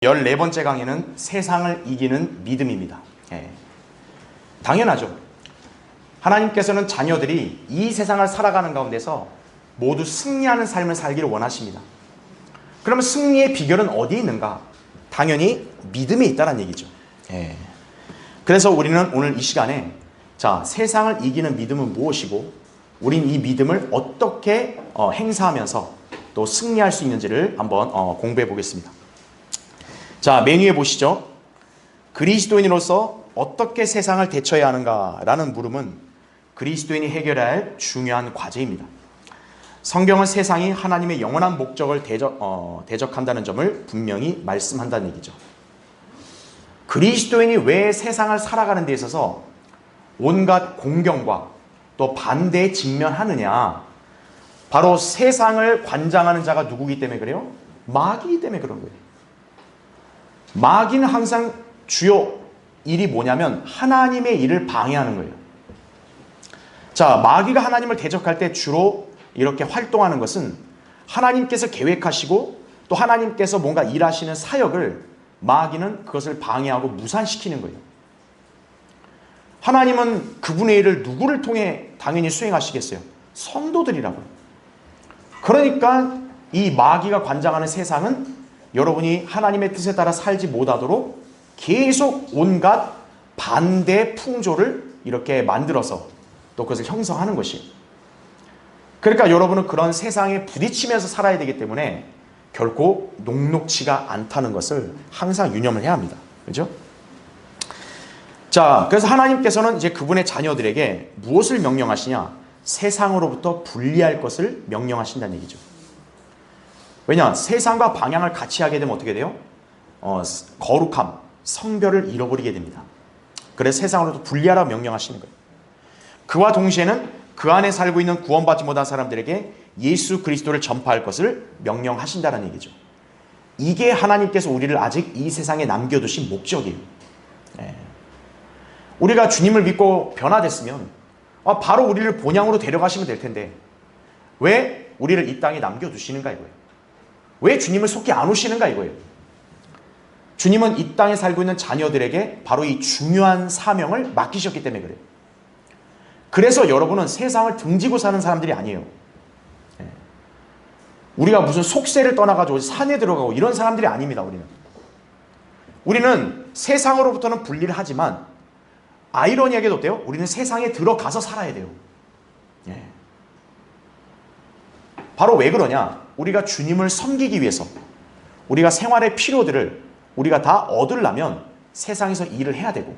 14번째 강의는 세상을 이기는 믿음입니다. 당연하죠. 하나님께서는 자녀들이 이 세상을 살아가는 가운데서 모두 승리하는 삶을 살기를 원하십니다. 그러면 승리의 비결은 어디에 있는가? 당연히 믿음에 있다는 얘기죠. 그래서 우리는 오늘 이 시간에 세상을 이기는 믿음은 무엇이고 우린 이 믿음을 어떻게 행사하면서 또 승리할 수 있는지를 한번 공부해 보겠습니다. 메뉴에 보시죠. 그리스도인으로서 어떻게 세상을 대처해야 하는가라는 물음은 그리스도인이 해결해야 할 중요한 과제입니다. 성경은 세상이 하나님의 영원한 목적을 대적한다는 점을 분명히 말씀한다는 얘기죠. 그리스도인이 왜 세상을 살아가는 데 있어서 온갖 공경과 또 반대에 직면하느냐? 바로 세상을 관장하는 자가 누구기 때문에 그래요? 마귀이기 때문에 그런 거예요. 마귀는 항상 주요 일이 뭐냐면 하나님의 일을 방해하는 거예요. 마귀가 하나님을 대적할 때 주로 이렇게 활동하는 것은 하나님께서 계획하시고 또 하나님께서 뭔가 일하시는 사역을 마귀는 그것을 방해하고 무산시키는 거예요. 하나님은 그분의 일을 누구를 통해 당연히 수행하시겠어요? 성도들이라고요. 그러니까 이 마귀가 관장하는 세상은 여러분이 하나님의 뜻에 따라 살지 못하도록 계속 온갖 반대 풍조를 이렇게 만들어서 또 그것을 형성하는 것이. 그러니까 여러분은 그런 세상에 부딪히면서 살아야 되기 때문에 결코 녹록지가 않다는 것을 항상 유념을 해야 합니다. 그렇죠? 그래서 하나님께서는 이제 그분의 자녀들에게 무엇을 명령하시냐? 세상으로부터 분리할 것을 명령하신다는 얘기죠. 왜냐? 세상과 방향을 같이 하게 되면 어떻게 돼요? 거룩함, 성별을 잃어버리게 됩니다. 그래서 세상으로부터 분리하라고 명령하시는 거예요. 그와 동시에는 그 안에 살고 있는 구원받지 못한 사람들에게 예수 그리스도를 전파할 것을 명령하신다는 얘기죠. 이게 하나님께서 우리를 아직 이 세상에 남겨두신 목적이에요. 우리가 주님을 믿고 변화됐으면 바로 우리를 본향으로 데려가시면 될 텐데 왜 우리를 이 땅에 남겨두시는가 이거예요. 왜 주님을 속히 안 오시는가 이거예요. 주님은 이 땅에 살고 있는 자녀들에게 바로 이 중요한 사명을 맡기셨기 때문에 그래요. 그래서 여러분은 세상을 등지고 사는 사람들이 아니에요. 우리가 무슨 속세를 떠나가지고 산에 들어가고 이런 사람들이 아닙니다. 우리는 세상으로부터는 분리를 하지만 아이러니하게도 어때요? 우리는 세상에 들어가서 살아야 돼요. 바로 왜 그러냐? 우리가 주님을 섬기기 위해서 우리가 생활의 필요들을 우리가 다 얻으려면 세상에서 일을 해야 되고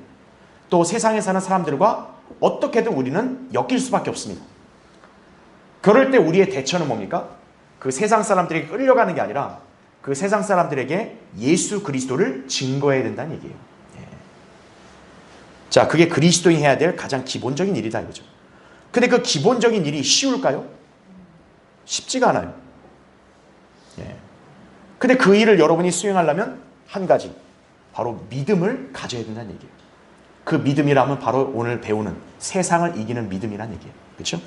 또 세상에 사는 사람들과 어떻게든 우리는 엮일 수밖에 없습니다. 그럴 때 우리의 대처는 뭡니까? 그 세상 사람들에게 끌려가는 게 아니라 그 세상 사람들에게 예수 그리스도를 증거해야 된다는 얘기예요. 그게 그리스도인이 해야 될 가장 기본적인 일이다 이거죠. 근데 그 기본적인 일이 쉬울까요? 쉽지가 않아요. 근데 그 일을 여러분이 수행하려면 한 가지, 바로 믿음을 가져야 된다는 얘기예요. 그 믿음이라면 바로 오늘 배우는 세상을 이기는 믿음이라는 얘기예요. 그렇죠?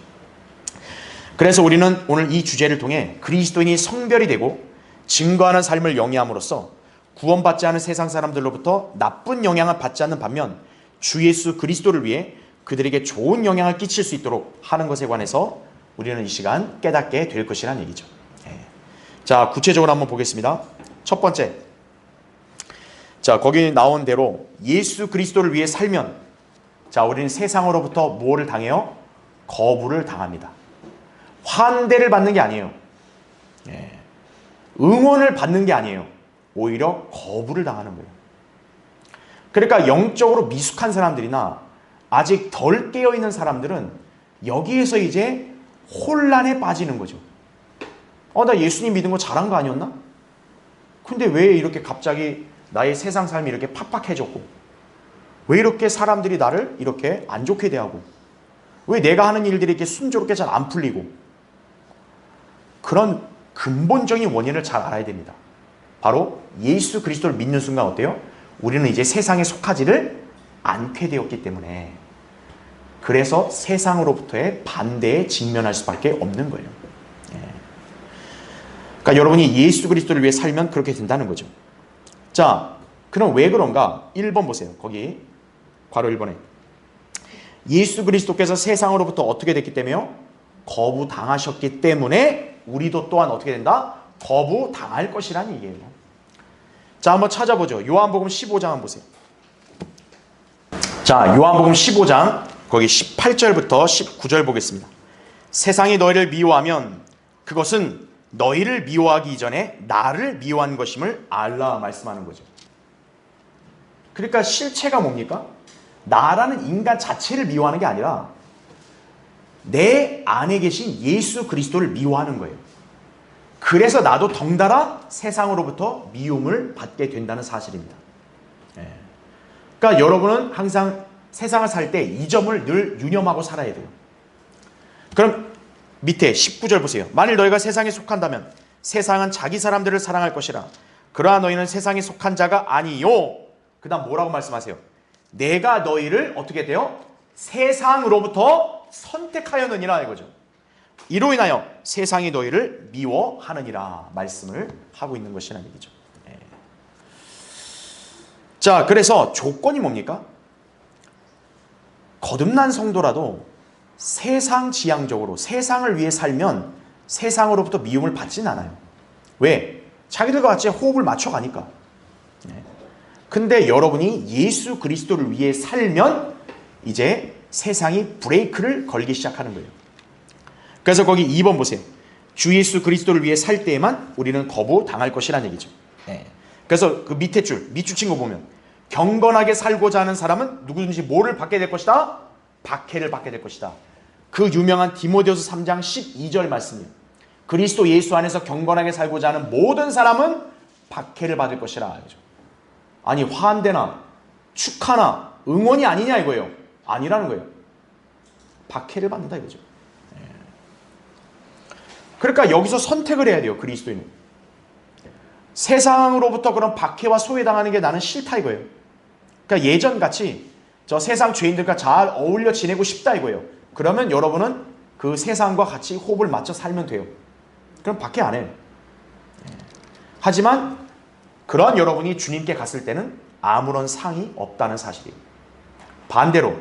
그래서 우리는 오늘 이 주제를 통해 그리스도인이 성별이 되고 증거하는 삶을 영위함으로써 구원받지 않은 세상 사람들로부터 나쁜 영향을 받지 않는 반면 주 예수 그리스도를 위해 그들에게 좋은 영향을 끼칠 수 있도록 하는 것에 관해서 우리는 이 시간 깨닫게 될 것이라는 얘기죠. 구체적으로 한번 보겠습니다. 첫 번째, 거기 나온 대로 예수 그리스도를 위해 살면 우리는 세상으로부터 뭐를 당해요? 거부를 당합니다. 환대를 받는 게 아니에요. 응원을 받는 게 아니에요. 오히려 거부를 당하는 거예요. 그러니까 영적으로 미숙한 사람들이나 아직 덜 깨어있는 사람들은 여기에서 이제 혼란에 빠지는 거죠. 나 예수님 믿은 거 잘한 거 아니었나? 근데 왜 이렇게 갑자기 나의 세상 삶이 이렇게 팍팍해졌고 왜 이렇게 사람들이 나를 이렇게 안 좋게 대하고 왜 내가 하는 일들이 이렇게 순조롭게 잘 안 풀리고 그런 근본적인 원인을 잘 알아야 됩니다. 바로 예수 그리스도를 믿는 순간 어때요? 우리는 이제 세상에 속하지를 않게 되었기 때문에 그래서 세상으로부터의 반대에 직면할 수밖에 없는 거예요. 그러니까 여러분이 예수 그리스도를 위해 살면 그렇게 된다는 거죠. 자, 그럼 왜 그런가? 1번 보세요. 거기 괄호 1번에 예수 그리스도께서 세상으로부터 어떻게 됐기 때문에요? 거부당하셨기 때문에 우리도 또한 어떻게 된다? 거부당할 것이라는 얘기예요. 자, 한번 찾아보죠. 요한복음 15장 한번 보세요. 자, 요한복음 15장 거기 18절부터 19절 보겠습니다. 세상이 너희를 미워하면 그것은 너희를 미워하기 이전에 나를 미워한 것임을 알라 말씀하는 거죠. 그러니까 실체가 뭡니까? 나라는 인간 자체를 미워하는 게 아니라 내 안에 계신 예수 그리스도를 미워하는 거예요. 그래서 나도 덩달아 세상으로부터 미움을 받게 된다는 사실입니다. 그러니까 여러분은 항상 세상을 살 때 이 점을 늘 유념하고 살아야 돼요. 그럼 밑에 19절 보세요. 만일 너희가 세상에 속한다면 세상은 자기 사람들을 사랑할 것이라. 그러나 너희는 세상에 속한 자가 아니요. 그 다음 뭐라고 말씀하세요? 내가 너희를 어떻게 돼요? 세상으로부터 선택하였느니라 이거죠. 이로 인하여 세상이 너희를 미워하느니라 말씀을 하고 있는 것이라는 얘기죠. 자, 그래서 조건이 뭡니까? 거듭난 성도라도 세상 지향적으로 세상을 위해 살면 세상으로부터 미움을 받진 않아요. 왜? 자기들과 같이 호흡을 맞춰가니까. 근데 여러분이 예수 그리스도를 위해 살면 이제 세상이 브레이크를 걸기 시작하는 거예요. 그래서 거기 2번 보세요. 주 예수 그리스도를 위해 살 때에만 우리는 거부당할 것이라는 얘기죠. 그래서 그 밑에 줄, 밑줄 친 거 보면 경건하게 살고자 하는 사람은 누구든지 뭐를 받게 될 것이다? 박해를 받게 될 것이다. 그 유명한 디모데후서 3장 12절 말씀이에요. 그리스도 예수 안에서 경건하게 살고자 하는 모든 사람은 박해를 받을 것이라. 아니 환대나 축하나 응원이 아니냐 이거예요. 아니라는 거예요. 박해를 받는다 이거죠. 그러니까 여기서 선택을 해야 돼요. 그리스도인은. 세상으로부터 그런 박해와 소외당하는 게 나는 싫다 이거예요. 그러니까 예전같이 저 세상 죄인들과 잘 어울려 지내고 싶다 이거예요. 그러면 여러분은 그 세상과 같이 호흡을 맞춰 살면 돼요. 그럼 박해 안 해요. 하지만 그러한 여러분이 주님께 갔을 때는 아무런 상이 없다는 사실이에요. 반대로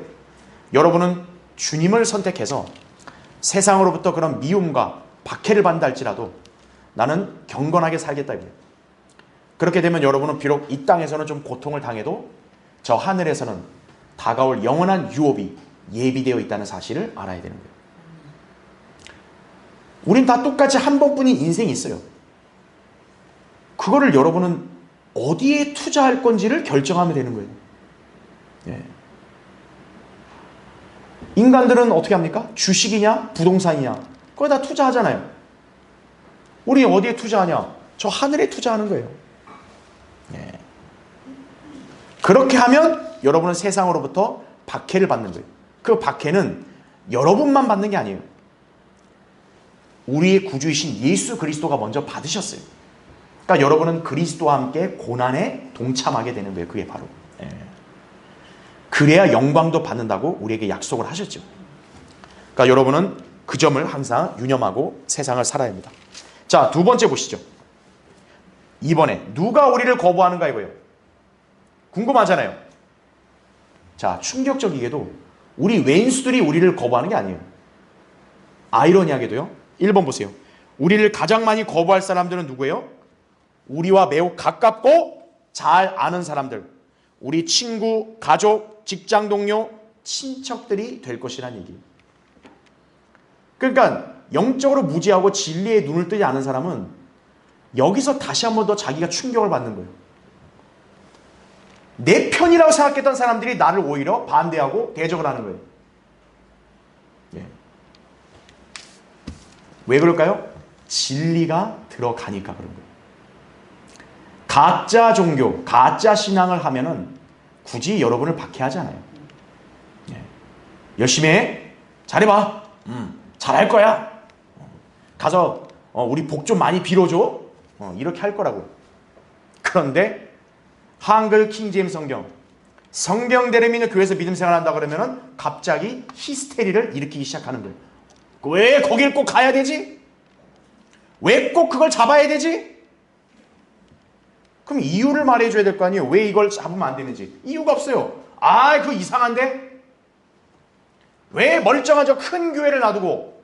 여러분은 주님을 선택해서 세상으로부터 그런 미움과 박해를 받는다 할지라도 나는 경건하게 살겠다 이거예요. 그렇게 되면 여러분은 비록 이 땅에서는 좀 고통을 당해도 저 하늘에서는 다가올 영원한 유업이 예비되어 있다는 사실을 알아야 되는 거예요. 우린 다 똑같이 한 번뿐인 인생이 있어요. 그거를 여러분은 어디에 투자할 건지를 결정하면 되는 거예요. 예. 인간들은 어떻게 합니까? 주식이냐 부동산이냐 그거 다 투자하잖아요. 우리 어디에 투자하냐? 저 하늘에 투자하는 거예요. 예. 그렇게 하면 여러분은 세상으로부터 박해를 받는 거예요. 그 박해는 여러분만 받는 게 아니에요. 우리의 구주이신 예수 그리스도가 먼저 받으셨어요. 그러니까 여러분은 그리스도와 함께 고난에 동참하게 되는 거예요. 그게 바로. 예. 그래야 영광도 받는다고 우리에게 약속을 하셨죠. 그러니까 여러분은 그 점을 항상 유념하고 세상을 살아야 합니다. 자, 두 번째 보시죠. 이번에 누가 우리를 거부하는가 이거예요. 궁금하잖아요. 자, 충격적이게도 우리 왼수들이 우리를 거부하는 게 아니에요. 아이러니하게도요. 1번 보세요. 우리를 가장 많이 거부할 사람들은 누구예요? 우리와 매우 가깝고 잘 아는 사람들. 우리 친구, 가족, 직장 동료, 친척들이 될 것이라는 얘기예요. 그러니까 영적으로 무지하고 진리에 눈을 뜨지 않은 사람은 여기서 다시 한 번 더 자기가 충격을 받는 거예요. 내 편이라고 생각했던 사람들이 나를 오히려 반대하고 대적을 하는 거예요. 예. 왜 그럴까요? 진리가 들어가니까 그런 거예요. 가짜 종교, 가짜 신앙을 하면은 굳이 여러분을 박해하지 않아요. 예. 열심히 해. 잘해봐. 잘할 거야. 가서 우리 복 좀 많이 빌어줘. 이렇게 할 거라고요. 그런데 한글 킹제임스 성경대로 믿는 교회에서 믿음 생활한다 그러면은 갑자기 히스테리를 일으키기 시작하는 거예요. 왜 거길 꼭 가야 되지? 왜 꼭 그걸 잡아야 되지? 그럼 이유를 말해줘야 될 거 아니에요. 왜 이걸 잡으면 안 되는지. 이유가 없어요. 그거 이상한데? 왜 멀쩡한 저 큰 교회를 놔두고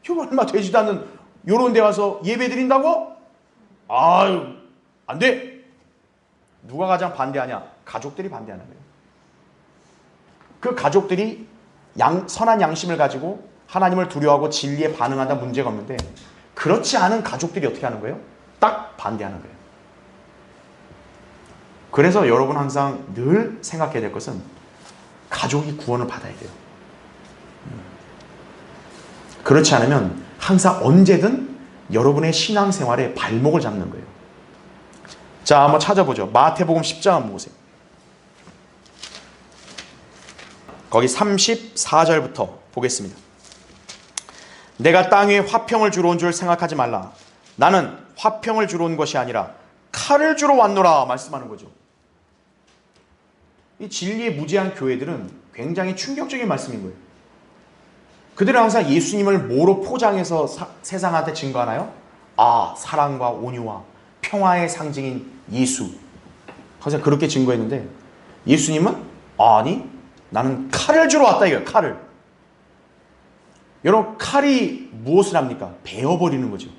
이거 얼마 되지도 않는 요런 데 와서 예배 드린다고? 안 돼. 누가 가장 반대하냐? 가족들이 반대하는 거예요. 그 가족들이 선한 양심을 가지고 하나님을 두려워하고 진리에 반응한다 문제가 없는데, 그렇지 않은 가족들이 어떻게 하는 거예요? 딱 반대하는 거예요. 그래서 여러분 항상 늘 생각해야 될 것은 가족이 구원을 받아야 돼요. 그렇지 않으면 항상 언제든 여러분의 신앙생활에 발목을 잡는 거예요. 자, 한번 찾아보죠. 마태복음 10장 한번 보세요. 거기 34절부터 보겠습니다. 내가 땅 위에 화평을 주러 온 줄 생각하지 말라. 나는 화평을 주러 온 것이 아니라 칼을 주러 왔노라 말씀하는 거죠. 이 진리에 무지한 교회들은 굉장히 충격적인 말씀인 거예요. 그들은 항상 예수님을 뭐로 포장해서 세상한테 증거하나요? 사랑과 온유와 평화의 상징인 예수. 항상 그렇게 증거했는데, 예수님은 아니, 나는 칼을 주러 왔다 이거예요. 칼을. 여러분, 칼이 무엇을 합니까? 베어버리는 거죠.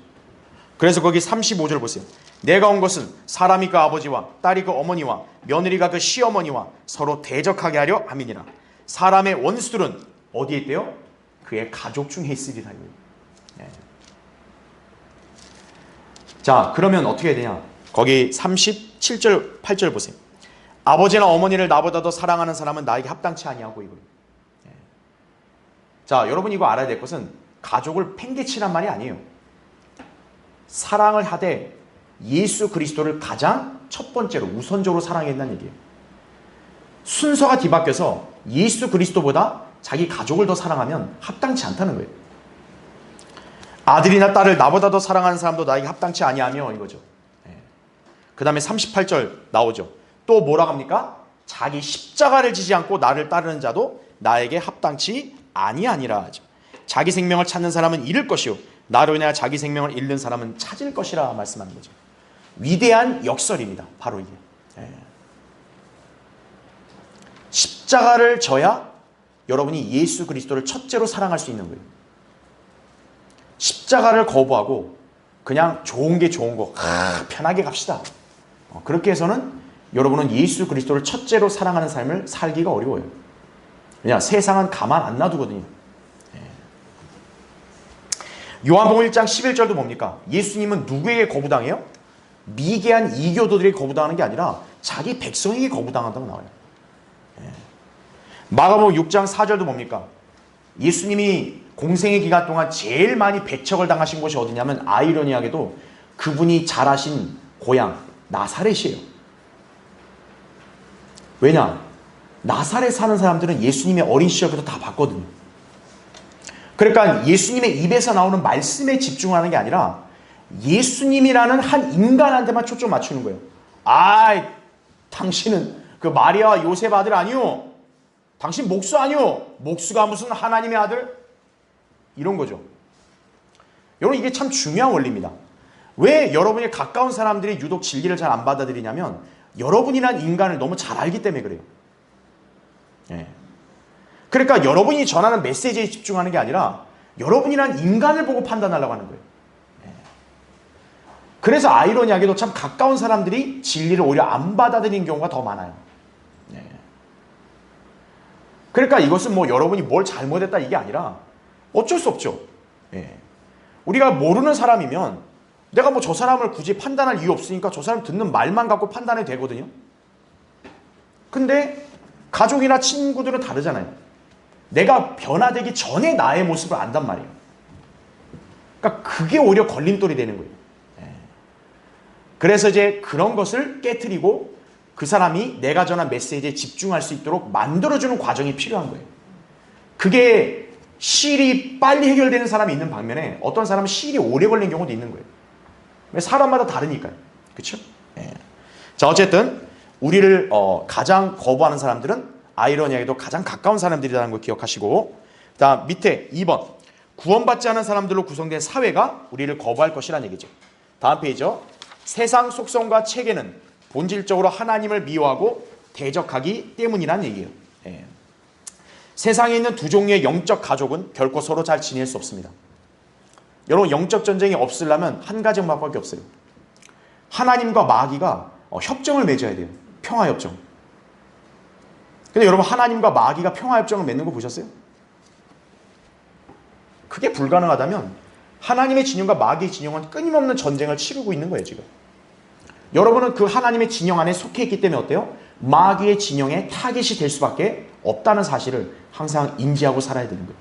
그래서 거기 35절 보세요. 내가 온 것은 사람이 그 아버지와 딸이 그 어머니와 며느리가 그 시어머니와 서로 대적하게 하려 함이니라. 사람의 원수들은 어디에 있대요? 그의 가족 중에 있으리라. 네. 자, 그러면 어떻게 해야 되냐? 거기 37절 8절 보세요. 아버지나 어머니를 나보다 더 사랑하는 사람은 나에게 합당치 아니하고 이거예요. 네. 자, 여러분 이거 알아야 될 것은 가족을 팽개치란 말이 아니에요. 사랑을 하되 예수 그리스도를 가장 첫 번째로 우선적으로 사랑해야 된다는 얘기예요. 순서가 뒤바뀌어서 예수 그리스도보다 자기 가족을 더 사랑하면 합당치 않다는 거예요. 아들이나 딸을 나보다 더 사랑하는 사람도 나에게 합당치 아니하며 이거죠. 그 다음에 38절 나오죠. 또 뭐라고 합니까? 자기 십자가를 지지 않고 나를 따르는 자도 나에게 합당치 아니하니라 하죠. 자기 생명을 찾는 사람은 잃을 것이요 나로 인하여 자기 생명을 잃는 사람은 찾을 것이라 말씀하는 거죠. 위대한 역설입니다. 바로 이게. 십자가를 져야 여러분이 예수 그리스도를 첫째로 사랑할 수 있는 거예요. 십자가를 거부하고 그냥 좋은 게 좋은 거 편하게 갑시다. 그렇게 해서는 여러분은 예수 그리스도를 첫째로 사랑하는 삶을 살기가 어려워요. 왜냐? 세상은 가만 안 놔두거든요. 요한복음 1장 11절도 뭡니까? 예수님은 누구에게 거부당해요? 미개한 이교도들에게 거부당하는 게 아니라 자기 백성에게 거부당한다고 나와요. 마가복음 6장 4절도 뭡니까? 예수님이 공생의 기간 동안 제일 많이 배척을 당하신 곳이 어디냐면 아이러니하게도 그분이 자라신 고향 나사렛이에요. 왜냐? 나사렛 사는 사람들은 예수님의 어린 시절부터 다 봤거든요. 그러니까 예수님의 입에서 나오는 말씀에 집중하는 게 아니라 예수님이라는 한 인간한테만 초점 맞추는 거예요. 당신은 그 마리아와 요셉 아들 아니요? 당신 목수 아니요? 목수가 무슨 하나님의 아들? 이런 거죠. 여러분, 이게 참 중요한 원리입니다. 왜 여러분이 가까운 사람들이 유독 진리를 잘 안 받아들이냐면 여러분이란 인간을 너무 잘 알기 때문에 그래요. 그러니까 여러분이 전하는 메시지에 집중하는 게 아니라 여러분이란 인간을 보고 판단하려고 하는 거예요. 그래서 아이러니하게도 참 가까운 사람들이 진리를 오히려 안 받아들이는 경우가 더 많아요. 그러니까 이것은 뭐 여러분이 뭘 잘못했다 이게 아니라 어쩔 수 없죠. 우리가 모르는 사람이면 내가 뭐 저 사람을 굳이 판단할 이유 없으니까 저 사람 듣는 말만 갖고 판단해도 되거든요. 근데 가족이나 친구들은 다르잖아요. 내가 변화되기 전에 나의 모습을 안단 말이에요. 그러니까 그게 오히려 걸림돌이 되는 거예요. 그래서 이제 그런 것을 깨트리고 그 사람이 내가 전한 메시지에 집중할 수 있도록 만들어주는 과정이 필요한 거예요. 그게 시일이 빨리 해결되는 사람이 있는 반면에 어떤 사람은 시일이 오래 걸린 경우도 있는 거예요. 사람마다 다르니까요. 그렇죠? 자, 어쨌든 우리를 가장 거부하는 사람들은 아이러니하게도 가장 가까운 사람들이라는 걸 기억하시고, 다음 밑에 2번 구원받지 않은 사람들로 구성된 사회가 우리를 거부할 것이라는 얘기죠. 다음 페이지죠. 세상 속성과 체계는 본질적으로 하나님을 미워하고 대적하기 때문이란 얘기예요. 예. 세상에 있는 두 종류의 영적 가족은 결코 서로 잘 지낼 수 없습니다. 여러분, 영적 전쟁이 없으려면 한 가지 방법밖에 없어요. 하나님과 마귀가 협정을 맺어야 돼요. 평화협정. 근데 여러분, 하나님과 마귀가 평화협정을 맺는 거 보셨어요? 그게 불가능하다면 하나님의 진영과 마귀의 진영은 끊임없는 전쟁을 치르고 있는 거예요, 지금. 여러분은 그 하나님의 진영 안에 속해 있기 때문에 어때요? 마귀의 진영에 타깃이 될 수밖에 없다는 사실을 항상 인지하고 살아야 되는 거예요.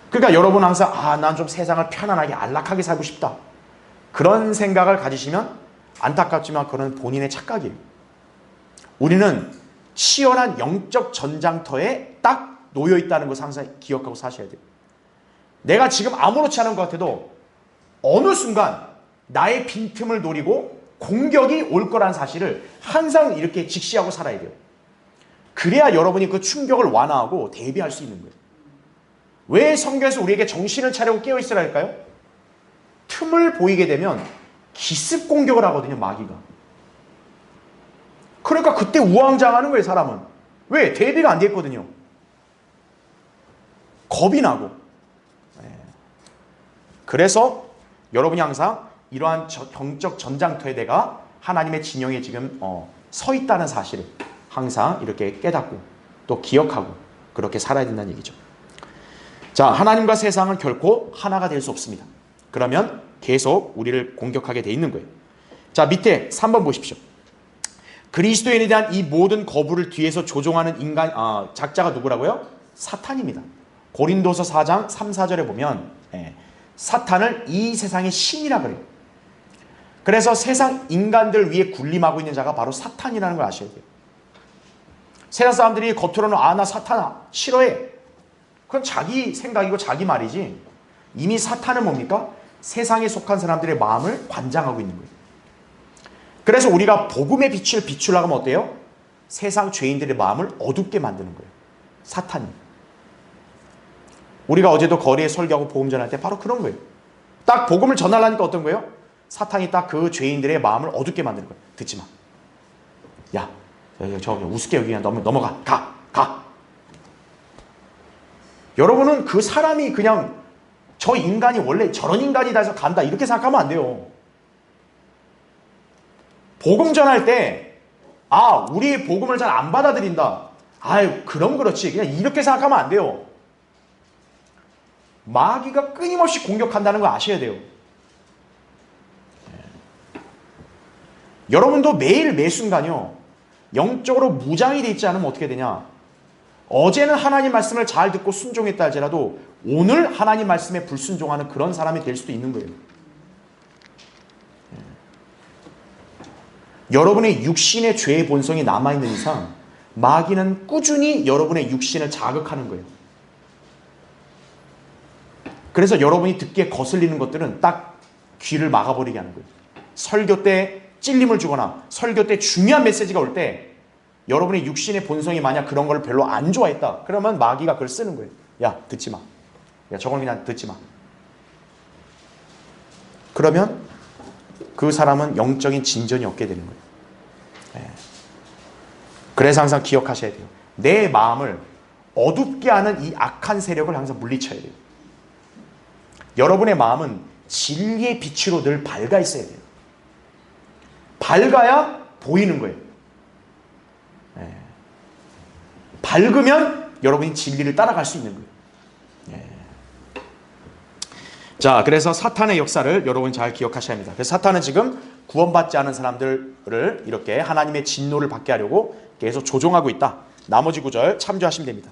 그러니까 여러분 항상 난 좀 세상을 편안하게 안락하게 살고 싶다. 그런 생각을 가지시면 안타깝지만 그건 본인의 착각이에요. 우리는 치열한 영적 전장터에 딱 놓여 있다는 것을 항상 기억하고 사셔야 돼요. 내가 지금 아무렇지 않은 것 같아도 어느 순간 나의 빈틈을 노리고 공격이 올 거라는 사실을 항상 이렇게 직시하고 살아야 돼요. 그래야 여러분이 그 충격을 완화하고 대비할 수 있는 거예요. 왜 성경에서 우리에게 정신을 차리고 깨어있으라 할까요? 틈을 보이게 되면 기습 공격을 하거든요, 마귀가. 그러니까 그때 우왕좌왕하는 거예요, 사람은. 왜? 대비가 안 돼 있거든요. 겁이 나고. 그래서 여러분이 항상 이러한 경적 전장터에 내가 하나님의 진영에 지금 서 있다는 사실을 항상 이렇게 깨닫고 또 기억하고 그렇게 살아야 된다는 얘기죠. 자, 하나님과 세상은 결코 하나가 될 수 없습니다. 그러면 계속 우리를 공격하게 돼 있는 거예요. 자, 밑에 3번 보십시오. 그리스도인에 대한 이 모든 거부를 뒤에서 조종하는 작자가 누구라고요? 사탄입니다. 고린도서 4장 3, 4절에 보면 사탄을 이 세상의 신이라 그래요. 그래서 세상 인간들 위에 군림하고 있는 자가 바로 사탄이라는 걸 아셔야 돼요. 세상 사람들이 겉으로는 나 사탄아 싫어해. 그건 자기 생각이고 자기 말이지. 이미 사탄은 뭡니까? 세상에 속한 사람들의 마음을 관장하고 있는 거예요. 그래서 우리가 복음의 빛을 비추려고 하면 어때요? 세상 죄인들의 마음을 어둡게 만드는 거예요. 사탄이. 우리가 어제도 거리에 설교하고 복음 전할 때 바로 그런 거예요. 딱 복음을 전하려니까 어떤 거예요? 사탄이 딱 그 죄인들의 마음을 어둡게 만드는 거예요. 듣지 마. 야, 저 우습게 여기 그냥 넘어가. 가. 여러분은 그 사람이 그냥 저 인간이 원래 저런 인간이다 해서 간다 이렇게 생각하면 안 돼요. 복음 전할 때 우리 복음을 잘 안 받아들인다. 그럼 그렇지. 그냥 이렇게 생각하면 안 돼요. 마귀가 끊임없이 공격한다는 거 아셔야 돼요. 여러분도 매일 매순간요 영적으로 무장이 돼 있지 않으면 어떻게 되냐? 어제는 하나님 말씀을 잘 듣고 순종했다 할지라도 오늘 하나님 말씀에 불순종하는 그런 사람이 될 수도 있는 거예요. 여러분의 육신의 죄의 본성이 남아있는 이상 마귀는 꾸준히 여러분의 육신을 자극하는 거예요. 그래서 여러분이 듣기에 거슬리는 것들은 딱 귀를 막아버리게 하는 거예요. 설교 때 찔림을 주거나 설교 때 중요한 메시지가 올 때 여러분의 육신의 본성이 만약 그런 걸 별로 안 좋아했다. 그러면 마귀가 그걸 쓰는 거예요. 야, 듣지 마. 야, 저걸 그냥 듣지 마. 그러면 그 사람은 영적인 진전이 없게 되는 거예요. 그래서 항상 기억하셔야 돼요. 내 마음을 어둡게 하는 이 악한 세력을 항상 물리쳐야 돼요. 여러분의 마음은 진리의 빛으로 늘 밝아 있어야 돼요. 밝아야 보이는 거예요. 밝으면 여러분이 진리를 따라갈 수 있는 거예요. 자, 그래서 사탄의 역사를 여러분 잘 기억하셔야 합니다. 그래서 사탄은 지금 구원받지 않은 사람들을 이렇게 하나님의 진노를 받게 하려고 계속 조종하고 있다. 나머지 구절 참조하시면 됩니다.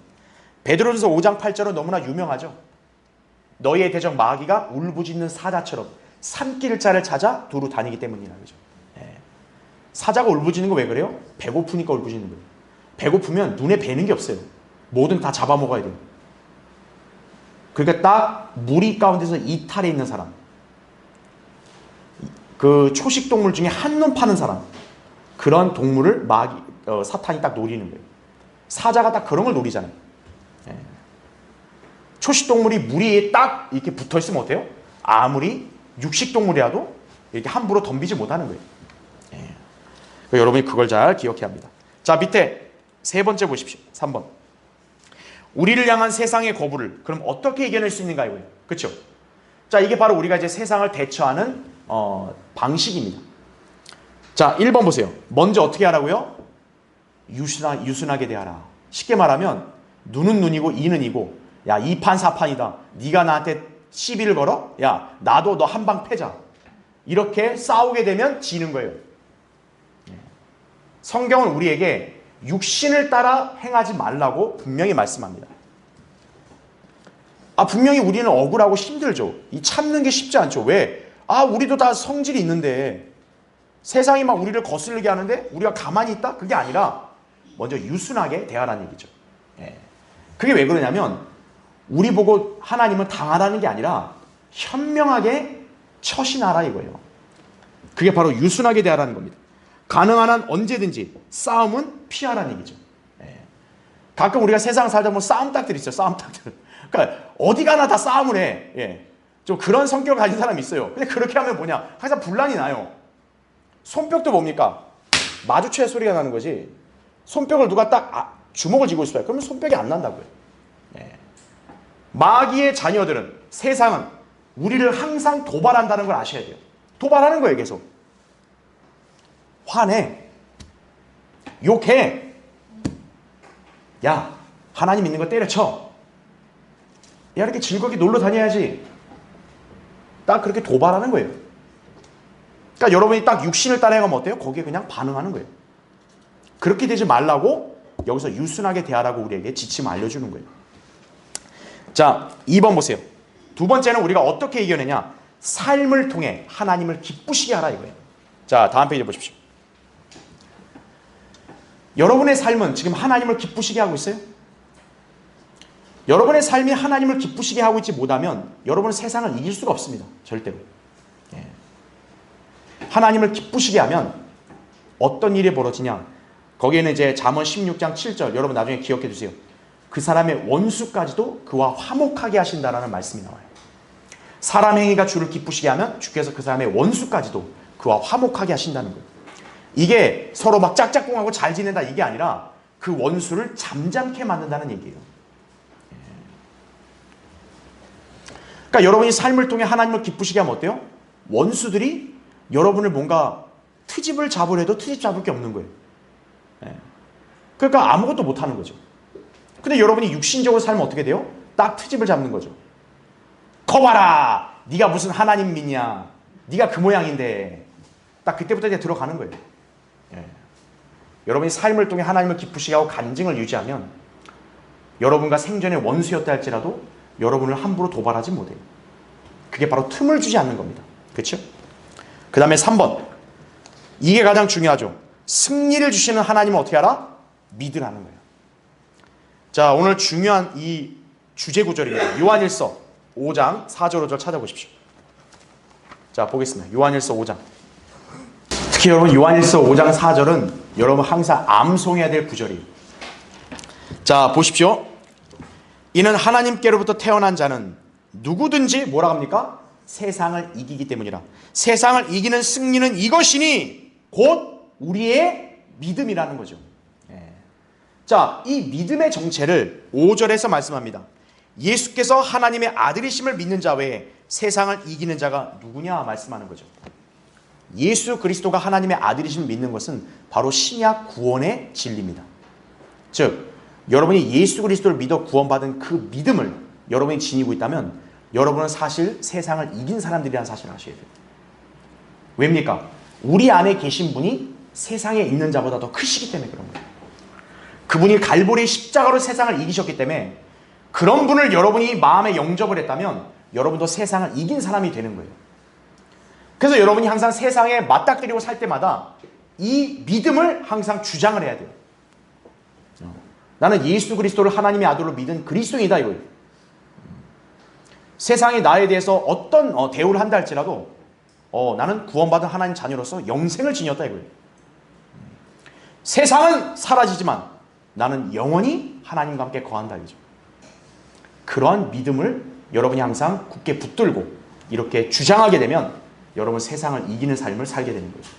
베드로전서 5장 8절은 너무나 유명하죠. 너희의 대적 마귀가 울부짖는 사자처럼 산길 자를 찾아 두루 다니기 때문이라 그러죠. 사자가 울부짖는 거 왜 그래요? 배고프니까 울부짖는 거예요. 배고프면 눈에 뵈는 게 없어요. 뭐든 다 잡아먹어야 돼요. 그러니까 딱 무리 가운데서 이탈해 있는 사람, 그 초식 동물 중에 한눈 파는 사람, 그런 동물을 사탄이 딱 노리는 거예요. 사자가 딱 그런 걸 노리잖아요. 초식 동물이 무리에 딱 이렇게 붙어 있으면 어때요? 아무리 육식 동물이라도 이렇게 함부로 덤비지 못하는 거예요. 여러분이 그걸 잘 기억해야 합니다. 자, 밑에 세 번째 보십시오. 3번. 우리를 향한 세상의 거부를 그럼 어떻게 이겨낼 수 있는가 이거예요. 그렇죠? 자, 이게 바로 우리가 이제 세상을 대처하는 방식입니다. 자, 1번 보세요. 먼저 어떻게 하라고요? 유순하게 대하라. 쉽게 말하면 눈은 눈이고 이는 이고, 야, 이판 사판이다. 네가 나한테 시비를 걸어? 야, 나도 너 한 방 패자. 이렇게 싸우게 되면 지는 거예요. 성경은 우리에게 육신을 따라 행하지 말라고 분명히 말씀합니다. 분명히 우리는 억울하고 힘들죠. 이 참는 게 쉽지 않죠. 왜? 우리도 다 성질이 있는데 세상이 막 우리를 거슬리게 하는데 우리가 가만히 있다? 그게 아니라 먼저 유순하게 대하라는 얘기죠. 그게 왜 그러냐면 우리 보고 하나님은 당하라는 게 아니라 현명하게 처신하라 이거예요. 그게 바로 유순하게 대하라는 겁니다. 가능한 한 언제든지 싸움은 피하라는 얘기죠. 가끔 우리가 세상 살다 보면 싸움닭들이 있어요. 싸움닭들. 그러니까 어디 가나 다 싸움을 해. 좀 그런 성격을 가진 사람이 있어요. 근데 그렇게 하면 뭐냐? 항상 분란이 나요. 손뼉도 뭡니까? 마주쳐야 소리가 나는 거지. 손뼉을 누가 딱 주먹을 쥐고 있어요. 그러면 손뼉이 안 난다고요. 마귀의 자녀들은, 세상은 우리를 항상 도발한다는 걸 아셔야 돼요. 도발하는 거예요, 계속. 화내. 욕해. 야, 하나님 있는 거 때려쳐. 야, 이렇게 즐겁게 놀러 다녀야지. 딱 그렇게 도발하는 거예요. 그러니까 여러분이 딱 육신을 따라가면 어때요? 거기에 그냥 반응하는 거예요. 그렇게 되지 말라고 여기서 유순하게 대하라고 우리에게 지침을 알려주는 거예요. 자, 2번 보세요. 두 번째는 우리가 어떻게 이겨내냐? 삶을 통해 하나님을 기쁘시게 하라 이거예요. 자, 다음 페이지 보십시오. 여러분의 삶은 지금 하나님을 기쁘시게 하고 있어요? 여러분의 삶이 하나님을 기쁘시게 하고 있지 못하면 여러분은 세상을 이길 수가 없습니다. 절대로. 하나님을 기쁘시게 하면 어떤 일이 벌어지냐? 거기에는 이제 잠언 16장 7절 여러분 나중에 기억해 주세요. 그 사람의 원수까지도 그와 화목하게 하신다라는 말씀이 나와요. 사람 행위가 주를 기쁘시게 하면 주께서 그 사람의 원수까지도 그와 화목하게 하신다는 거예요. 이게 서로 막 짝짝꿍하고 잘 지낸다 이게 아니라 그 원수를 잠잠케 만든다는 얘기예요. 그러니까 여러분이 삶을 통해 하나님을 기쁘시게 하면 어때요? 원수들이 여러분을 뭔가 트집을 잡으려도 트집 잡을 게 없는 거예요. 그러니까 아무것도 못하는 거죠. 근데 여러분이 육신적으로 살면 어떻게 돼요? 딱 트집을 잡는 거죠. 거봐라! 네가 무슨 하나님 믿냐? 네가 그 모양인데. 딱 그때부터 이제 들어가는 거예요. 여러분이 삶을 통해 하나님을 기쁘시게 하고 간증을 유지하면 여러분과 생전에 원수였다 할지라도 여러분을 함부로 도발하지 못해요. 그게 바로 틈을 주지 않는 겁니다. 그렇죠? 그 다음에 3번. 이게 가장 중요하죠. 승리를 주시는 하나님은 어떻게 하라? 믿으라는 거예요. 자, 오늘 중요한 이 주제 구절입니다. 요한일서 5장 4절 5절 찾아보십시오. 자, 보겠습니다. 요한일서 5장. 특히 여러분 요한일서 5장 4절은 여러분 항상 암송해야 될 구절이에요. 자, 보십시오. 이는 하나님께로부터 태어난 자는 누구든지 뭐라 합니까? 세상을 이기기 때문이라. 세상을 이기는 승리는 이것이니 곧 우리의 믿음이라는 거죠. 자, 이 믿음의 정체를 5절에서 말씀합니다. 예수께서 하나님의 아들이심을 믿는 자 외에 세상을 이기는 자가 누구냐 말씀하는 거죠. 예수 그리스도가 하나님의 아들이심을 믿는 것은 바로 신약 구원의 진리입니다. 즉 여러분이 예수 그리스도를 믿어 구원받은 그 믿음을 여러분이 지니고 있다면 여러분은 사실 세상을 이긴 사람들이라는 사실을 아셔야 돼요. 왜입니까? 우리 안에 계신 분이 세상에 있는 자보다 더 크시기 때문에 그런 거예요. 그분이 갈보리 십자가로 세상을 이기셨기 때문에 그런 분을 여러분이 마음에 영접을 했다면 여러분도 세상을 이긴 사람이 되는 거예요. 그래서 여러분이 항상 세상에 맞닥뜨리고 살 때마다 이 믿음을 항상 주장을 해야 돼요. 나는 예수 그리스도를 하나님의 아들로 믿은 그리스도인이다 이거예요. 세상이 나에 대해서 어떤 대우를 한다 할지라도 나는 구원받은 하나님 자녀로서 영생을 지녔다 이거예요. 세상은 사라지지만 나는 영원히 하나님과 함께 거한다 이거죠. 그러한 믿음을 여러분이 항상 굳게 붙들고 이렇게 주장하게 되면 여러분 세상을 이기는 삶을 살게 되는 거죠.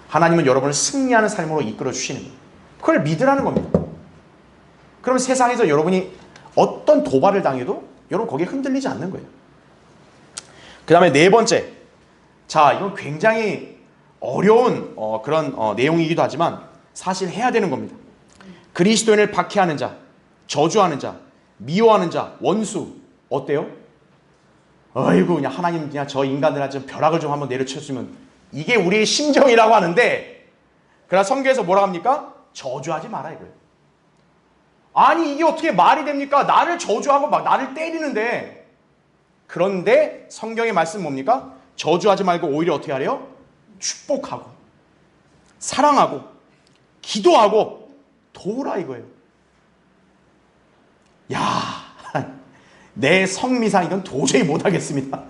하나님은 여러분을 승리하는 삶으로 이끌어 주시는 거예요. 그걸 믿으라는 겁니다. 그럼 세상에서 여러분이 어떤 도발을 당해도 여러분 거기에 흔들리지 않는 거예요. 그 다음에 네 번째. 자, 이건 굉장히 어려운 그런 내용이기도 하지만 사실 해야 되는 겁니다. 그리스도인을 박해하는 자, 저주하는 자, 미워하는 자, 원수. 어때요? 어이구, 그냥 하나님 그냥 저 인간들한테 좀 벼락을 좀 한번 내려쳐주면 이게 우리의 심정이라고 하는데, 그러나 성경에서 뭐라 합니까? 저주하지 마라 이거예요. 아니 이게 어떻게 말이 됩니까? 나를 저주하고 막 나를 때리는데. 그런데 성경의 말씀 뭡니까? 저주하지 말고 오히려 어떻게 하래요? 축복하고 사랑하고 기도하고 도우라 이거예요. 야, 내 성미상 이건 도저히 못하겠습니다.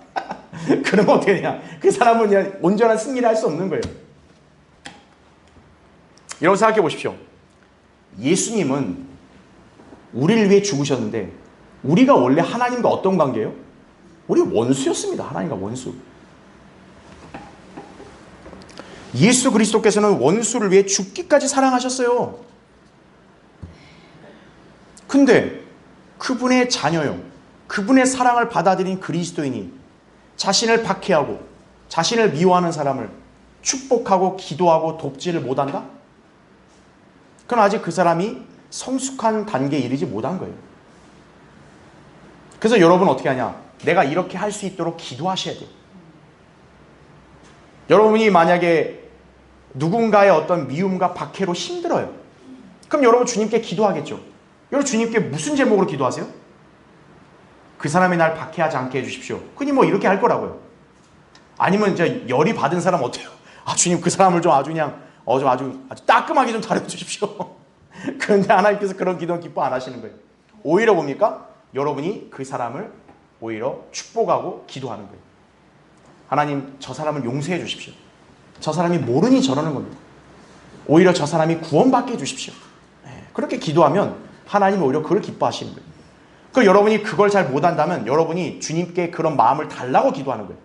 그러면 어떻게 되냐? 그 사람은 그냥 온전한 승리를 할 수 없는 거예요. 여러분 생각해 보십시오. 예수님은 우리를 위해 죽으셨는데 우리가 원래 하나님과 어떤 관계예요? 우리 원수였습니다. 하나님과 원수. 예수 그리스도께서는 원수를 위해 죽기까지 사랑하셨어요. 근데 그분의 자녀요, 그분의 사랑을 받아들인 그리스도인이 자신을 박해하고 자신을 미워하는 사람을 축복하고 기도하고 돕지를 못한다? 그건 아직 그 사람이 성숙한 단계에 이르지 못한 거예요. 그래서 여러분 어떻게 하냐? 내가 이렇게 할 수 있도록 기도하셔야 돼요. 여러분이 만약에 누군가의 어떤 미움과 박해로 힘들어요. 그럼 여러분 주님께 기도하겠죠. 여러분 주님께 무슨 제목으로 기도하세요? 그 사람이 날 박해하지 않게 해주십시오. 흔히 뭐 이렇게 할 거라고요. 아니면 이제 열이 받은 사람 어때요? 아 주님 그 사람을 좀 아주 그냥 좀 아주 따끔하게 좀 다뤄주십시오. 그런데 하나님께서 그런 기도는 기뻐 안 하시는 거예요. 오히려 뭡니까? 여러분이 그 사람을 오히려 축복하고 기도하는 거예요. 하나님 저 사람을 용서해 주십시오. 저 사람이 모르니 저러는 겁니다. 오히려 저 사람이 구원받게 해주십시오. 그렇게 기도하면 하나님은 오히려 그걸 기뻐하시는 거예요. 그 여러분이 그걸 잘 못한다면 여러분이 주님께 그런 마음을 달라고 기도하는 거예요.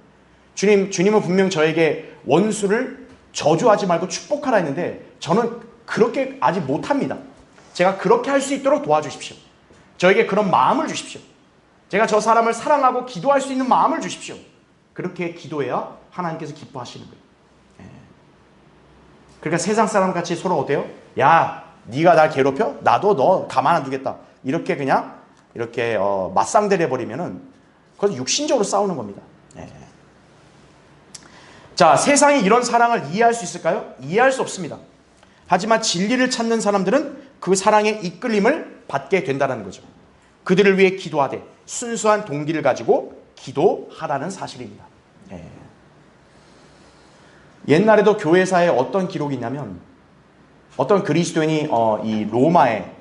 주님은 분명 저에게 원수를 저주하지 말고 축복하라 했는데 저는 그렇게 아직 못합니다. 제가 그렇게 할 수 있도록 도와주십시오. 저에게 그런 마음을 주십시오. 제가 저 사람을 사랑하고 기도할 수 있는 마음을 주십시오. 그렇게 기도해야 하나님께서 기뻐하시는 거예요. 그러니까 세상 사람 같이 서로 어때요? 야, 네가 날 괴롭혀? 나도 너 가만 안 두겠다. 이렇게 그냥 이렇게 맞상대를 해버리면은 그건 육신적으로 싸우는 겁니다. 자, 세상이 이런 사랑을 이해할 수 있을까요? 이해할 수 없습니다. 하지만 진리를 찾는 사람들은 그 사랑의 이끌림을 받게 된다는 거죠. 그들을 위해 기도하되 순수한 동기를 가지고 기도하라는 사실입니다. 옛날에도 교회사에 어떤 기록이 있냐면 어떤 그리스도인이 이 로마의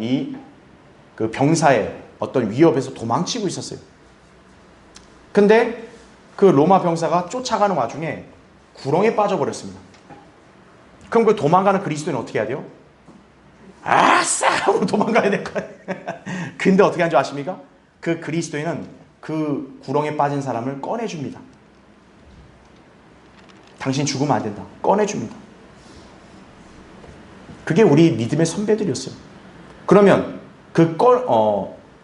이 그 병사의 어떤 위협에서 도망치고 있었어요. 근데 그 로마 병사가 쫓아가는 와중에 구렁에 빠져버렸습니다. 그럼 그 도망가는 그리스도인은 어떻게 해야 돼요? 아싸! 하고 도망가야 될 거예요. 근데 어떻게 하는 줄 아십니까? 그 그리스도인은 그 구렁에 빠진 사람을 꺼내줍니다. 당신 죽으면 안 된다. 꺼내줍니다. 그게 우리 믿음의 선배들이었어요. 그러면 그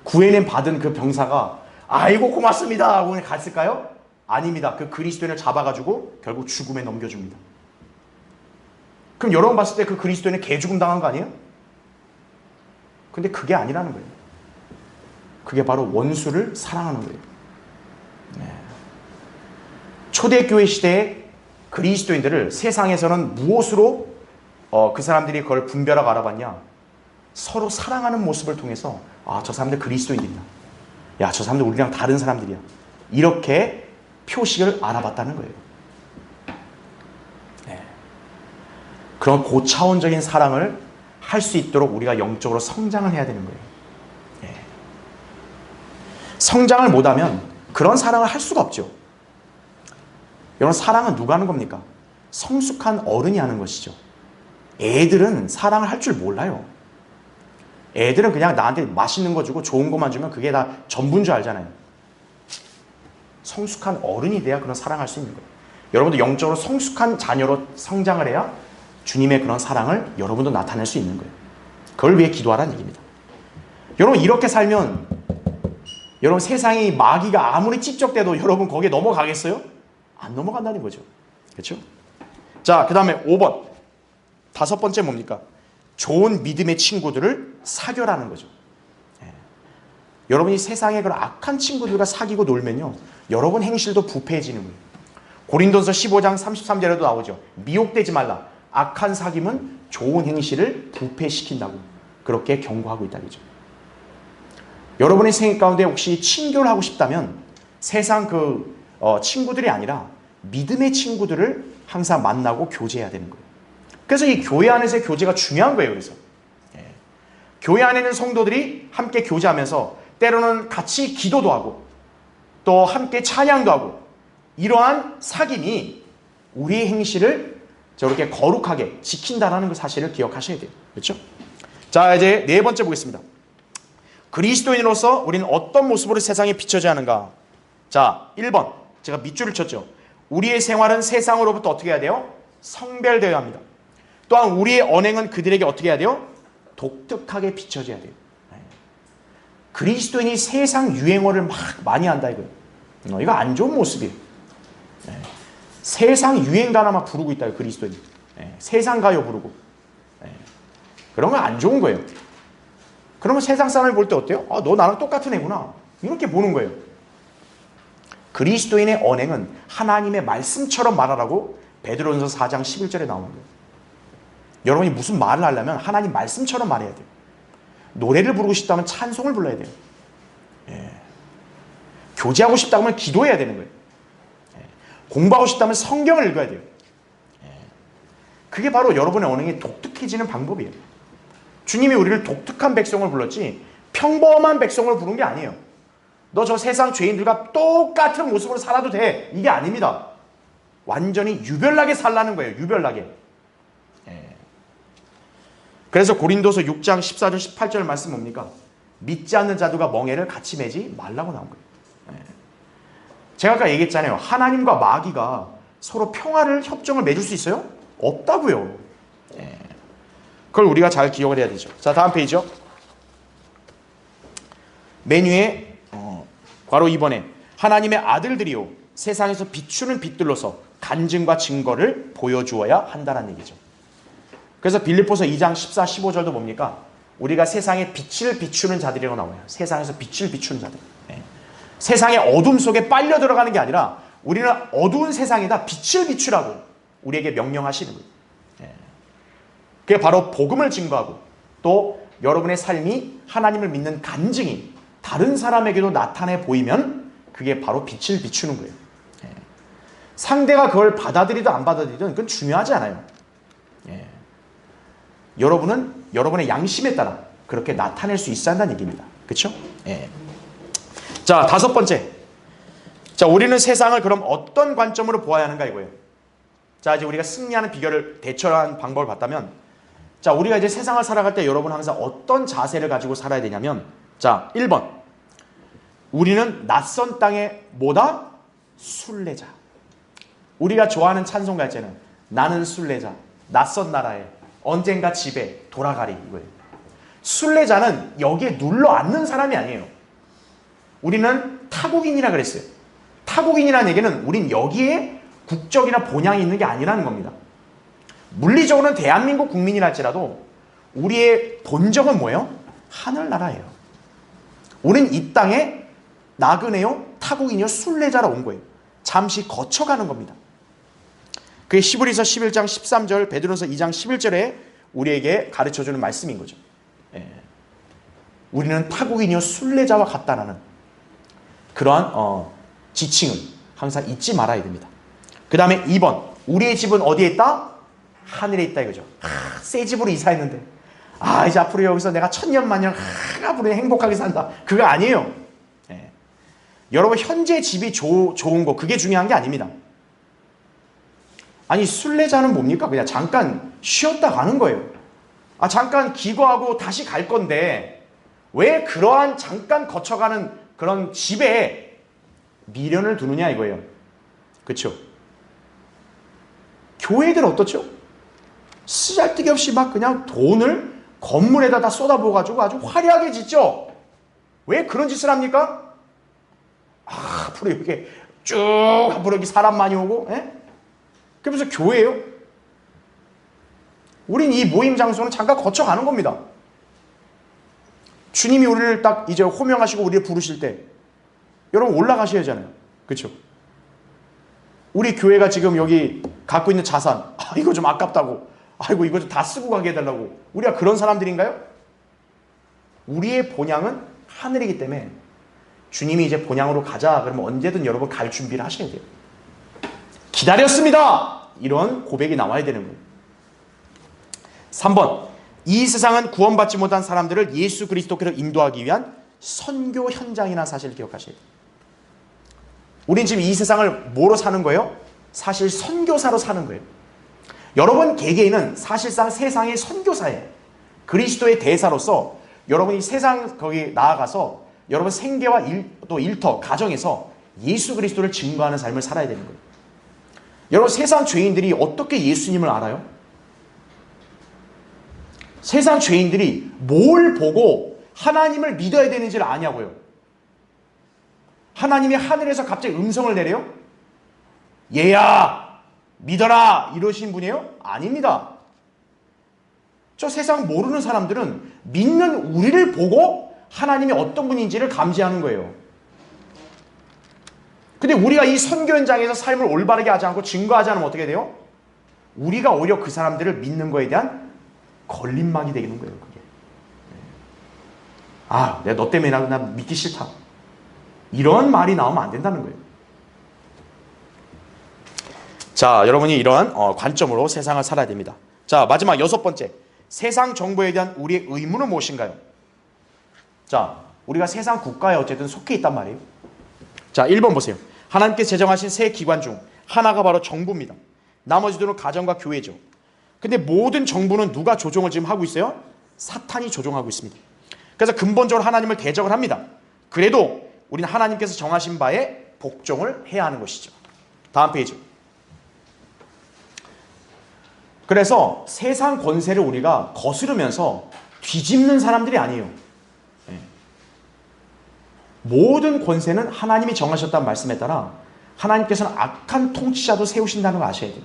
구해냄 받은 그 병사가 아이고 고맙습니다 하고 갔을까요? 아닙니다. 그 그리스도인을 잡아가지고 결국 죽음에 넘겨줍니다. 그럼 여러분 봤을 때 그 그리스도인은 개죽음 당한 거 아니에요? 근데 그게 아니라는 거예요. 그게 바로 원수를 사랑하는 거예요. 초대교회 시대의 그리스도인들을 세상에서는 무엇으로 그 사람들이 그걸 분별하고 알아봤냐? 서로 사랑하는 모습을 통해서 아, 저 사람들 그리스도인들이다. 야, 저 사람들 우리랑 다른 사람들이야. 이렇게 표식을 알아봤다는 거예요. 그런 고차원적인 사랑을 할 수 있도록 우리가 영적으로 성장을 해야 되는 거예요. 성장을 못하면 그런 사랑을 할 수가 없죠. 여러분 사랑은 누가 하는 겁니까? 성숙한 어른이 하는 것이죠. 애들은 사랑을 할 줄 몰라요. 애들은 그냥 나한테 맛있는 거 주고 좋은 것만 주면 그게 다 전부인 줄 알잖아요. 성숙한 어른이 돼야 그런 사랑할 수 있는 거예요. 여러분도 영적으로 성숙한 자녀로 성장을 해야 주님의 그런 사랑을 여러분도 나타낼 수 있는 거예요. 그걸 위해 기도하라는 얘기입니다. 여러분 이렇게 살면 여러분 세상이 마귀가 아무리 찝적대도 여러분 거기에 넘어가겠어요? 안 넘어간다는 거죠. 그렇죠? 자, 그 다음에 5번. 5번째 뭡니까? 좋은 믿음의 친구들을 사귀라는 거죠. 여러분이 세상에 그런 악한 친구들과 사귀고 놀면요, 여러분 행실도 부패해지는 거예요. 고린도서 15장 33절에도 나오죠. 미혹되지 말라. 악한 사귐은 좋은 행실을 부패시킨다고 그렇게 경고하고 있다죠. 여러분의 생애 가운데 혹시 친교를 하고 싶다면 세상 친구들이 아니라 믿음의 친구들을 항상 만나고 교제해야 되는 거예요. 그래서 이 교회 안에서의 교제가 중요한 거예요. 그래서 교회 안에 있는 성도들이 함께 교제하면서 때로는 같이 기도도 하고 또 함께 찬양도 하고 이러한 사귐이 우리의 행실을 저렇게 거룩하게 지킨다는 그 사실을 기억하셔야 돼요. 그렇죠? 자, 이제 4번째 보겠습니다. 그리스도인으로서 우리는 어떤 모습으로 세상에 비춰져야 하는가? 자, 1번. 제가 밑줄을 쳤죠. 우리의 생활은 세상으로부터 어떻게 해야 돼요? 성별되어야 합니다. 또한 우리의 언행은 그들에게 어떻게 해야 돼요? 독특하게 비춰져야 돼요. 그리스도인이 세상 유행어를 막 많이 한다 이거예요. 이거 안 좋은 모습이에요. 세상 유행가나 막 부르고 있다 그리스도인이. 세상 가요 부르고. 그런 건 안 좋은 거예요. 그러면 세상 사람을 볼 때 어때요? 아, 너 나랑 똑같은 애구나. 이렇게 보는 거예요. 그리스도인의 언행은 하나님의 말씀처럼 말하라고 베드로전서 4장 11절에 나오는 거예요. 여러분이 무슨 말을 하려면 하나님 말씀처럼 말해야 돼요. 노래를 부르고 싶다면 찬송을 불러야 돼요. 교제하고 싶다면 기도해야 되는 거예요. 공부하고 싶다면 성경을 읽어야 돼요. 그게 바로 여러분의 언행이 독특해지는 방법이에요. 주님이 우리를 독특한 백성을 불렀지 평범한 백성을 부른 게 아니에요. 너 저 세상 죄인들과 똑같은 모습으로 살아도 돼. 이게 아닙니다. 완전히 유별나게 살라는 거예요. 유별나게. 그래서 고린도서 6장 14절 18절 말씀 뭡니까? 믿지 않는 자들과 멍에를 같이 매지 말라고 나온 거예요. 제가 아까 얘기했잖아요. 하나님과 마귀가 서로 평화를 협정을 맺을 수 있어요? 없다고요. 그걸 우리가 잘 기억을 해야 되죠. 자, 다음 페이지요. 맨 위에 바로 이번에 하나님의 아들들이요 세상에서 비추는 빛들로서 간증과 증거를 보여주어야 한다는 얘기죠. 그래서 빌립보서 2장 14, 15절도 뭡니까? 우리가 세상에 빛을 비추는 자들이라고 나와요. 세상에서 빛을 비추는 자들. 세상의 어둠 속에 빨려 들어가는 게 아니라 우리는 어두운 세상에다 빛을 비추라고 우리에게 명령하시는 거예요. 그게 바로 복음을 증거하고 또 여러분의 삶이 하나님을 믿는 간증이 다른 사람에게도 나타내 보이면 그게 바로 빛을 비추는 거예요. 상대가 그걸 받아들이든 안 받아들이든 그건 중요하지 않아요. 여러분은 여러분의 양심에 따라 그렇게 나타낼 수 있어야 한다는 얘기입니다. 그렇죠? 자, 5번째. 자, 우리는 세상을 그럼 어떤 관점으로 보아야 하는가 이거예요. 자, 이제 우리가 승리하는 비결을 대처한 방법을 봤다면 자, 우리가 이제 세상을 살아갈 때 여러분 항상 어떤 자세를 가지고 살아야 되냐면 자, 1번. 우리는 낯선 땅에 뭐다? 순례자. 우리가 좋아하는 찬송가 있잖아요. 나는 순례자. 낯선 나라에 언젠가 집에 돌아가리 이거예요. 순례자는 여기에 눌러 앉는 사람이 아니에요. 우리는 타국인이라 그랬어요. 타국인이라는 얘기는 우린 여기에 국적이나 본향이 있는 게 아니라는 겁니다. 물리적으로는 대한민국 국민이라 할지라도 우리의 본적은 뭐예요? 하늘나라예요. 우린 이 땅에 나그네요, 타국인이요, 순례자로 온 거예요. 잠시 거쳐가는 겁니다. 그게 히브리서 11장 13절, 베드로서 2장 11절에 우리에게 가르쳐주는 말씀인 거죠. 우리는 타국인이요, 순례자와 같다라는 그러한 지칭을 항상 잊지 말아야 됩니다. 그 다음에 2번, 우리의 집은 어디에 있다? 하늘에 있다 이거죠. 새 집으로 이사했는데 이제 앞으로 여기서 내가 천년만년 앞으로 행복하게 산다. 그거 아니에요. 여러분 현재 집이 좋은 거 그게 중요한 게 아닙니다. 아니 순례자는 뭡니까? 그냥 잠깐 쉬었다 가는 거예요. 잠깐 기거하고 다시 갈 건데 왜 그러한 잠깐 거쳐가는 그런 집에 미련을 두느냐 이거예요. 그렇죠? 교회들 어떻죠? 쓰잘데기 없이 막 그냥 돈을 건물에다 다 쏟아부어가지고 아주 화려하게 짓죠. 왜 그런 짓을 합니까? 앞으로 이렇게 쭉 앞으로 이렇게 사람 많이 오고, 예? 그러면서 교회예요? 우린 이 모임 장소는 잠깐 거쳐가는 겁니다. 주님이 우리를 딱 이제 호명하시고 우리를 부르실 때 여러분 올라가셔야 하잖아요. 그렇죠? 우리 교회가 지금 여기 갖고 있는 자산, 이거 좀 아깝다고, 아이고 이거 좀 다 쓰고 가게 해달라고, 우리가 그런 사람들인가요? 우리의 본향은 하늘이기 때문에 주님이 이제 본향으로 가자 그러면 언제든 여러분 갈 준비를 하셔야 돼요. 기다렸습니다! 이런 고백이 나와야 되는 거예요. 3번, 이 세상은 구원받지 못한 사람들을 예수 그리스도께로 인도하기 위한 선교 현장이라는 사실을 기억하셔야 돼요. 우린 지금 이 세상을 뭐로 사는 거예요? 사실 선교사로 사는 거예요. 여러분 개개인은 사실상 세상의 선교사예요. 그리스도의 대사로서 여러분이 세상 거기 나아가서 여러분 생계와 또 일터, 가정에서 예수 그리스도를 증거하는 삶을 살아야 되는 거예요. 여러분 세상 죄인들이 어떻게 예수님을 알아요? 세상 죄인들이 뭘 보고 하나님을 믿어야 되는지를 아냐고요. 하나님이 하늘에서 갑자기 음성을 내려요? 얘야 믿어라 이러신 분이에요? 아닙니다. 저 세상 모르는 사람들은 믿는 우리를 보고 하나님이 어떤 분인지를 감지하는 거예요. 근데 우리가 이 선교 현장에서 삶을 올바르게 하지 않고 증거하지 않으면 어떻게 돼요? 우리가 오히려 그 사람들을 믿는 거에 대한 걸림막이 되는 거예요. 그게. 내가 너 때문에 나 믿기 싫다. 이런 말이 나오면 안 된다는 거예요. 자, 여러분이 이러한 관점으로 세상을 살아야 됩니다. 자, 마지막 6번째. 세상 정보에 대한 우리의 의무는 무엇인가요? 자, 우리가 세상 국가에 어쨌든 속해 있단 말이에요. 자, 1번 보세요. 하나님께서 제정하신 세 기관 중 하나가 바로 정부입니다. 나머지들은 가정과 교회죠. 근데 모든 정부는 누가 조종을 지금 하고 있어요? 사탄이 조종하고 있습니다. 그래서 근본적으로 하나님을 대적을 합니다. 그래도 우리는 하나님께서 정하신 바에 복종을 해야 하는 것이죠. 다음 페이지. 그래서 세상 권세를 우리가 거스르면서 뒤집는 사람들이 아니에요. 모든 권세는 하나님이 정하셨다는 말씀에 따라 하나님께서는 악한 통치자도 세우신다는 걸 아셔야 돼요.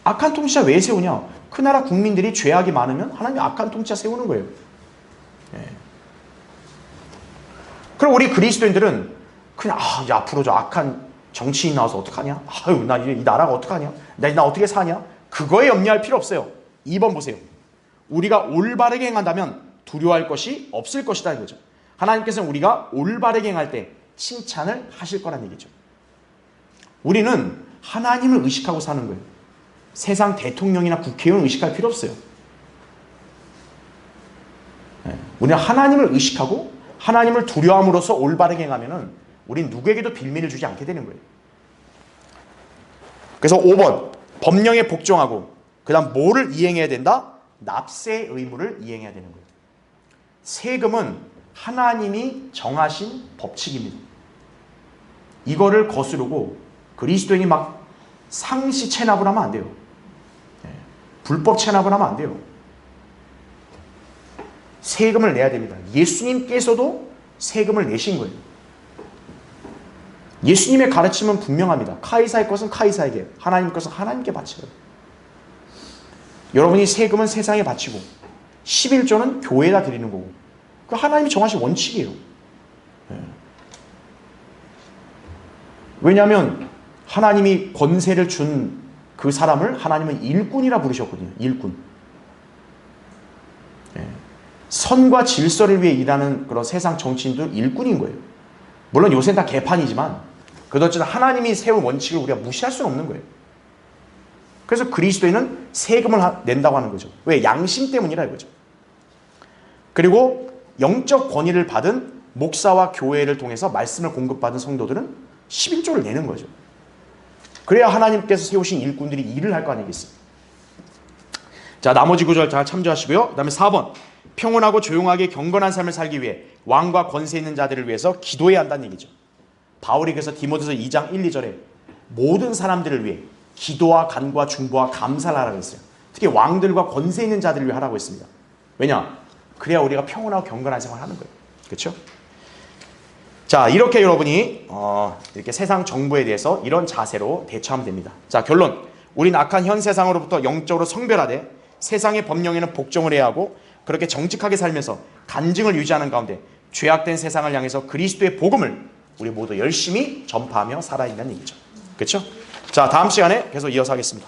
악한 통치자 왜 세우냐? 그 나라 국민들이 죄악이 많으면 하나님이 악한 통치자 세우는 거예요. 그럼 우리 그리스도인들은 그냥 앞으로 저 악한 정치인 나와서 어떡하냐? 나 이 나라가 어떡하냐? 나 어떻게 사냐? 그거에 염려할 필요 없어요. 2번 보세요. 우리가 올바르게 행한다면 두려워할 것이 없을 것이다 이거죠. 하나님께서는 우리가 올바르게 행할 때 칭찬을 하실 거란 얘기죠. 우리는 하나님을 의식하고 사는 거예요. 세상 대통령이나 국회의원 의식할 필요 없어요. 우리는 하나님을 의식하고 하나님을 두려움으로써 올바르게 행하면은 우린 누구에게도 빌미를 주지 않게 되는 거예요. 그래서 5번 법령에 복종하고 그 다음 뭐를 이행해야 된다? 납세의 의무를 이행해야 되는 거예요. 세금은 하나님이 정하신 법칙입니다. 이거를 거스르고 그리스도인이 막 상시 체납을 하면 안 돼요. 불법 체납을 하면 안 돼요. 세금을 내야 됩니다. 예수님께서도 세금을 내신 거예요. 예수님의 가르침은 분명합니다. 카이사의 것은 카이사에게, 하나님 것은 하나님께 바치라. 여러분이 세금은 세상에 바치고 11조는 교회에다 드리는 거고 그 하나님이 정하신 원칙이에요. 왜냐하면 하나님이 권세를 준 그 사람을 하나님은 일꾼이라 부르셨거든요. 일꾼. 선과 질서를 위해 일하는 그런 세상 정치인들 일꾼인 거예요. 물론 요새는 다 개판이지만 그래도 어쨌든 하나님이 세운 원칙을 우리가 무시할 수는 없는 거예요. 그래서 그리스도인은 세금을 낸다고 하는 거죠. 왜? 양심 때문이라 이거죠. 그리고 영적 권위를 받은 목사와 교회를 통해서 말씀을 공급받은 성도들은 11조를 내는 거죠. 그래야 하나님께서 세우신 일꾼들이 일을 할 거 아니겠어요. 자, 나머지 구절 잘 참조하시고요. 그 다음에 4번 평온하고 조용하게 경건한 삶을 살기 위해 왕과 권세 있는 자들을 위해서 기도해야 한다는 얘기죠. 바울이 그래서 디모데서 2장 1, 2절에 모든 사람들을 위해 기도와 간구와 중보와 감사를 하라고 했어요. 특히 왕들과 권세 있는 자들을 위해 하라고 했습니다. 왜냐? 그래야 우리가 평온하고 경건한 생활을 하는 거예요. 그렇죠? 자, 이렇게 여러분이 이렇게 세상 정부에 대해서 이런 자세로 대처하면 됩니다. 자, 결론. 우린 악한 현 세상으로부터 영적으로 성별화돼 세상의 법령에는 복종을 해야 하고 그렇게 정직하게 살면서 간증을 유지하는 가운데 죄악된 세상을 향해서 그리스도의 복음을 우리 모두 열심히 전파하며 살아야 한다는 얘기죠. 그렇죠? 자, 다음 시간에 계속 이어서 하겠습니다.